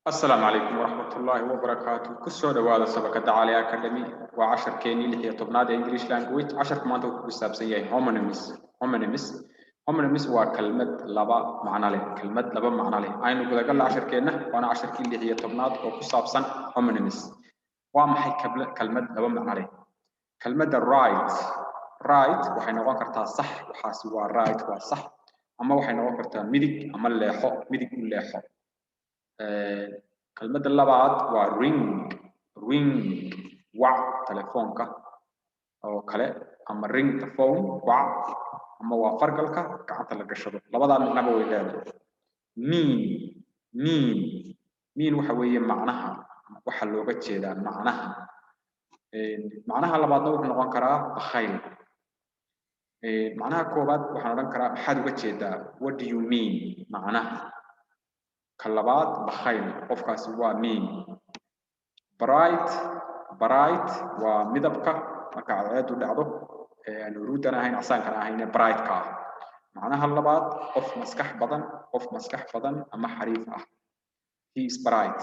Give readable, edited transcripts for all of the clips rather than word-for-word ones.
السلام عليكم ورحمة الله وبركاته. كسر دوالة سبق على أكاديمي وعشر كيني اللي هي طبناد إنجليش لانجويج 10 كمان تو بسابسية homonyms وكلمة لبا معنى له كلمة لبا معنى له أنا نقول قال 10 كينه وأنا 10 كين اللي هي طبناد وكسابسن homonyms وما هي كلمة لبا معنى له كلمة right وحين وقرتها صح وحاسوا right وصح أما وحين وقرتها ميدك أما اللي حق ميدك اللي حق كلمة اللبعض و ring وع تلفونك أو كله أما ring تلفون وع أما وفرقلك كعنت لك الشغل لبعض من نبوي ذلك مين وحوي معناها وحلوقة جدا معناها لبعض نوع نقول كرا بخيل معناها كوبات وحنا كرا حد وجهه what do you mean معناها كلبات بخيل قفكاس هو مين bright ومدبك marka cadceedu dhacdo nuurudana ahayn casaankana ahayn bright ka macnaha labaad qof maskax badan ama xariif ah he is bright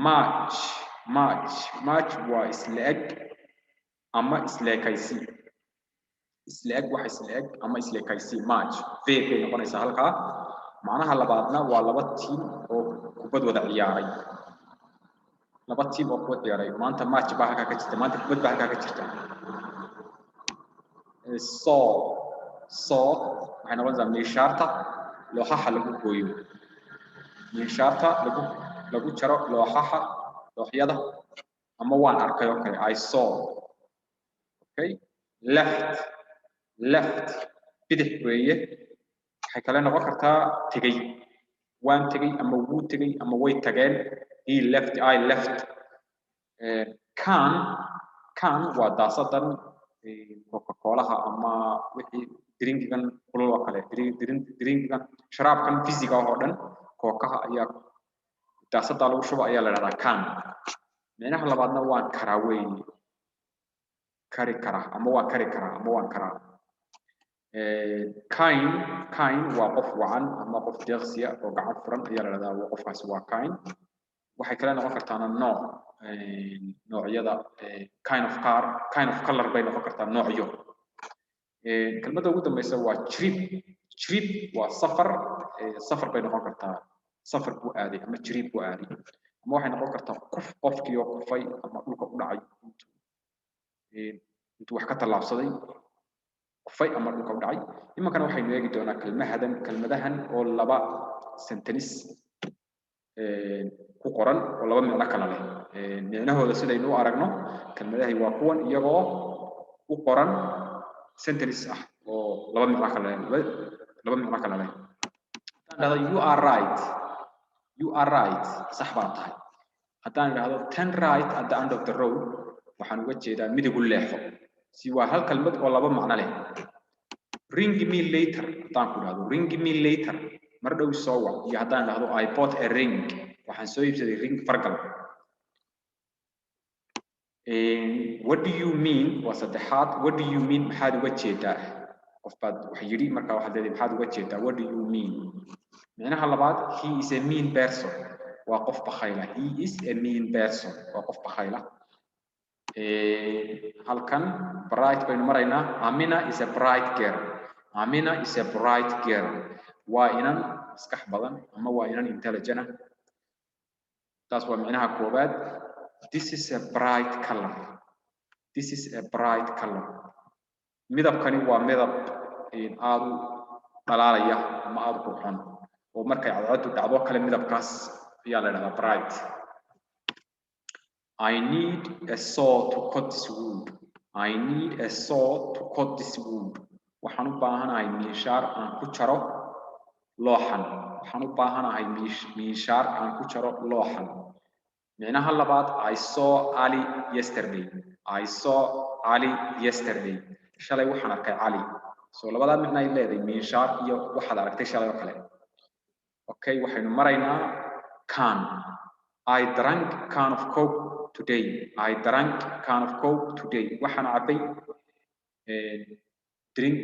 much waa isleeg ama isleekaysi wax isleeg ama isleekaysi much bay noqonaysaa halkaa macnaha labaadna waa laba team oo kubad wada ciyaaray laba team oo kubad ciyaaray maanta match baa halkaa ka jirta maanta kubad baa halkaa ka jirta saw waxay noqonaysaa miishaarta looxaha lagu gooyo miishaarta lagu jaro looxyada ama waan arkay oo kale I saw okay left bidix weeye waxay kale noqon kartaa tegay waan tegay ama wuu tegay ama way tageen he left I left can waa daasadan Coca-Cola ama wixii drinkigan kulul oo kale drinkigan sharaabkan physical oo dhan kookaha ayaa daasada lagu shubo ayaa la yiraahdaa can meelaha labaadna waan karaa weeye kari karaa ama waan karaa kind waa qof wacan ama qof deeqsiya oo gacan furan ayaa la yiraahdaa qofkaas waa kind waxay kale noqon kartaa noocyada kind of color bay noqon kartaa noocyo kelmadda ugu dambaysa waa trip waa safar bay noqon kartaa safar buu aaday ama trip buu aaday ama waxay noqon kartaa qofkii oo kufay ama dhulka u dhacay intuu wax ka tallaabsaday kufay ama dhulka u dhacay imankana waxaynu eegi doonaa kelmadahan oo laba sentence ku qoran oo laba micno kala leh micnahooda sidaynu u aragno kelmadahay waa kuwan iyagoo u qoran sentence ah oo laba micno kala leh hadaan you are right sax baa tahay hadaan idhaahdo turn right at the end of the road waxaan uga jeedaa midig u leexo si waa hal kelmad oo laba macno leh ring me later hadaan ku idhaahdo ring me later mar dhow soo wac iyo hadaan idhaahdo I bought a ring waxaan soo iibsaday ring fargal what do you mean waa saddexaad what do you mean maxaad uga jeedaa qofbaad wax yidhi markaa waxaad leedahay maxaad uga jeedaa what do you mean micnaha labaad he is a mean person waa qof bakhayla he is a mean person waa qof bakhayla halkan bright baynu maraynaa Amina is a bright girl waa inan maskax badan ama waa inan intelligent taas waa micnaha koobaad this is a bright color midabkani waa midab aad u dhalaalaya ama aad u qurxoon oo markay cadceedu dhacdo kale midabkaas ayaa la yiraahdaa bright I need a saw to cut this wood waxaan u baahanahay miishaar aan ku jaro looxan micnaha labaad I saw Ali yesterday shalay waxaan arkay Ali soo labada micno ay leedahay miishaar iyo waxaad aragtay shalay oo kale okay waxaynu maraynaa can I drank can of coke today waxaan cabay drink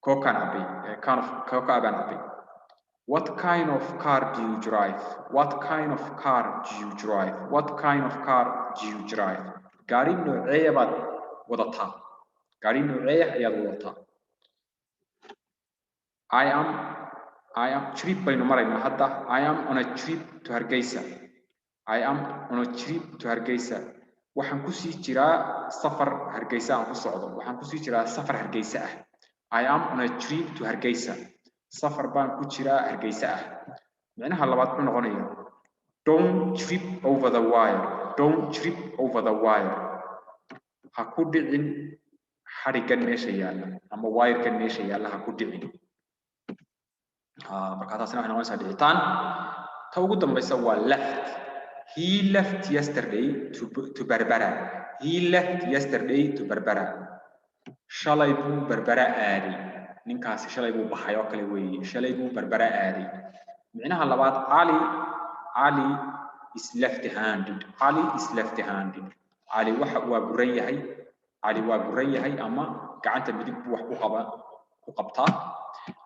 coke can of coke baan cabay What kind of car do you drive? What kind of car do you drive? What kind of car do you drive? gaari noocee baad wadataa? gaari noocee ayaad wadataa? I am trip baynu maraynaa hadda. I am on a trip to Hargeysa. I am on a trip to Hargeysa. waxaan ku sii jiraa safar Hargeysa aan ku socdo. waxaan ku sii jiraa safar Hargeysa ah. I am on a trip to Hargeysa. safar baan ku jiraa Hargeysa ah. macnaha labaad wuxuu noqonayaa don't trip over the wire. Don't trip over the wire. ha ku dhicin xarigan meesha yaalla ama wire-kan meesha yaalla ha ku dhicin. marka taasina waxay noqonaysaa dhicitaan. ta ugu dambaysa waa left. He left yesterday to Berbera. He left yesterday to Berbera. shalay buu Berbera aaday. ninkaasi shalay buu baxay oo kale weeye. shalay buu Berbera aaday. micnaha labaad Ali is left-handed. Ali is left-handed. Ali waxa waa buran yahay. Ali waa buran yahay ama gacanta midig buu wax ku qabtaa.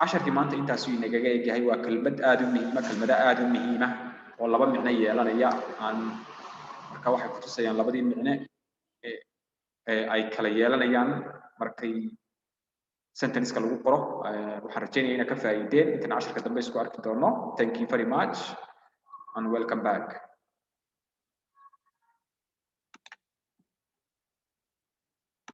casharkii maanta intaas uu inaga eegyahay waa kelmada aad u muhiima oo laba micno yeelanaya marka waxay ku tusayaan labadii micno ay kala yeelanayaan markay sentence-ka lagu qoro. waxaan rajaynayaa inaad ka faa'iideen intaan casharka dambe isku arki doono. Thank you very much and welcome back.